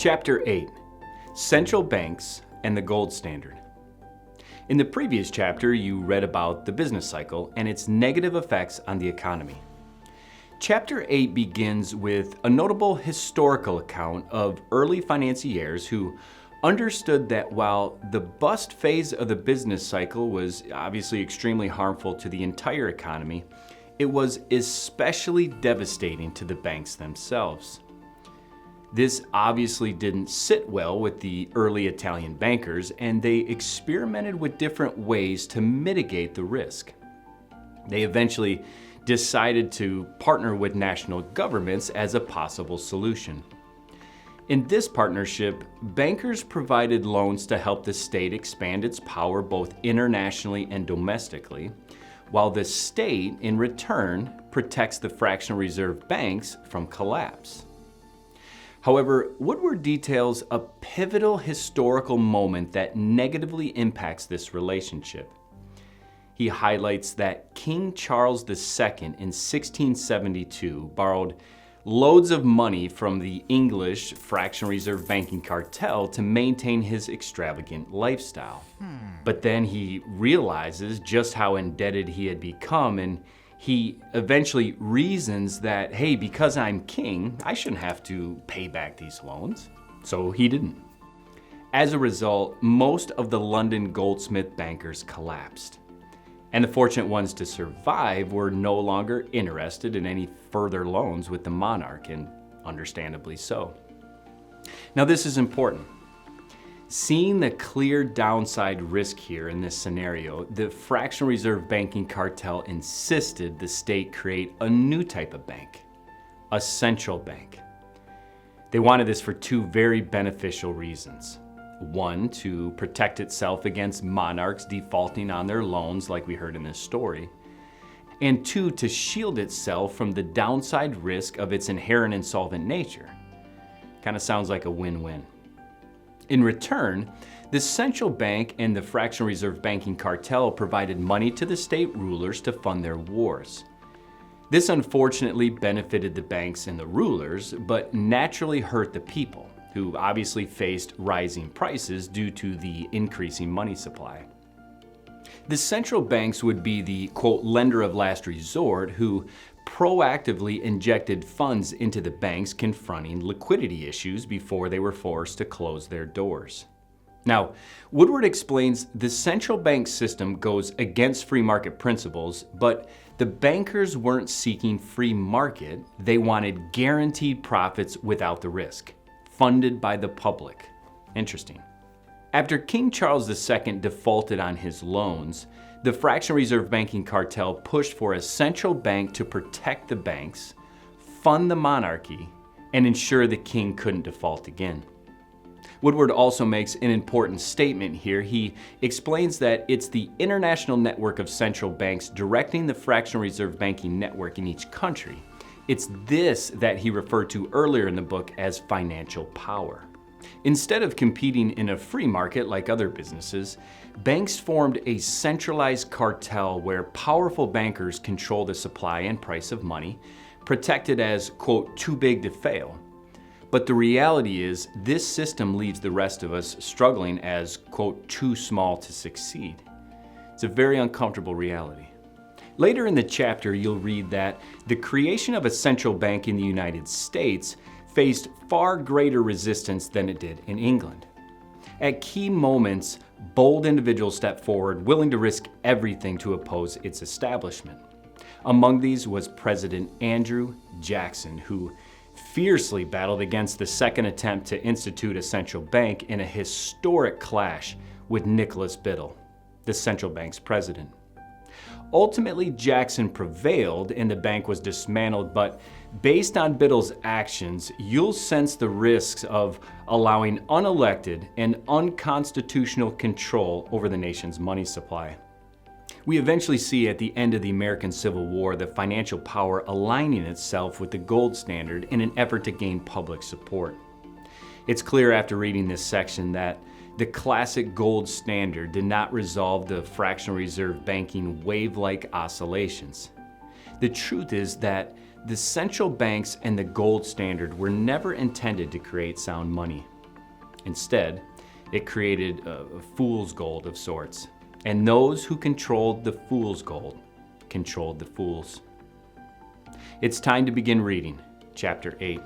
Chapter 8, Central Banks and the Gold Standard. In the previous chapter, you read about the business cycle and its negative effects on the economy. Chapter 8 begins with a notable historical account of early financiers who understood that while the bust phase of the business cycle was obviously extremely harmful to the entire economy, it was especially devastating to the banks themselves. This obviously didn't sit well with the early Italian bankers, and they experimented with different ways to mitigate the risk. They eventually decided to partner with national governments as a possible solution. In this partnership, bankers provided loans to help the state expand its power both internationally and domestically, while the state, in return, protects the fractional reserve banks from collapse. However, Woodward details a pivotal historical moment that negatively impacts this relationship. He highlights that King Charles II in 1672 borrowed loads of money from the English fractional reserve banking cartel to maintain his extravagant lifestyle. But then he realizes just how indebted he had become, and he eventually reasons that, hey, because I'm king, I shouldn't have to pay back these loans. So he didn't. As a result, most of the London goldsmith bankers collapsed. And the fortunate ones to survive were no longer interested in any further loans with the monarch, and understandably so. Now, this is important. Seeing the clear downside risk here in this scenario, the fractional reserve banking cartel insisted the state create a new type of bank, a central bank. They wanted this for two very beneficial reasons. One, to protect itself against monarchs defaulting on their loans like we heard in this story. And two, to shield itself from the downside risk of its inherent insolvent nature. Kind of sounds like a win-win. In return, the central bank and the fractional reserve banking cartel provided money to the state rulers to fund their wars. This unfortunately benefited the banks and the rulers, but naturally hurt the people, who obviously faced rising prices due to the increasing money supply. The central banks would be the, quote, lender of last resort who proactively injected funds into the banks confronting liquidity issues before they were forced to close their doors. Now, Woodward explains the central bank system goes against free market principles, but the bankers weren't seeking free market, they wanted guaranteed profits without the risk, funded by the public. Interesting. After King Charles II defaulted on his loans, the fractional reserve banking cartel pushed for a central bank to protect the banks, fund the monarchy, and ensure the king couldn't default again. Woodward also makes an important statement here. He explains that it's the international network of central banks directing the fractional reserve banking network in each country. It's this that he referred to earlier in the book as financial power. Instead of competing in a free market like other businesses, banks formed a centralized cartel where powerful bankers control the supply and price of money, protected as, quote, too big to fail. But the reality is, this system leaves the rest of us struggling as, quote, too small to succeed. It's a very uncomfortable reality. Later in the chapter, you'll read that the creation of a central bank in the United States faced far greater resistance than it did in England. At key moments, bold individuals stepped forward, willing to risk everything to oppose its establishment. Among these was President Andrew Jackson, who fiercely battled against the second attempt to institute a central bank in a historic clash with Nicholas Biddle, the central bank's president. Ultimately, Jackson prevailed and the bank was dismantled, but based on Biddle's actions, you'll sense the risks of allowing unelected and unconstitutional control over the nation's money supply. We eventually see at the end of the American Civil War the financial power aligning itself with the gold standard in an effort to gain public support. It's clear after reading this section that the classic gold standard did not resolve the fractional reserve banking wave-like oscillations. The truth is that the central banks and the gold standard were never intended to create sound money. Instead, it created a fool's gold of sorts. And those who controlled the fool's gold controlled the fools. It's time to begin reading chapter 8.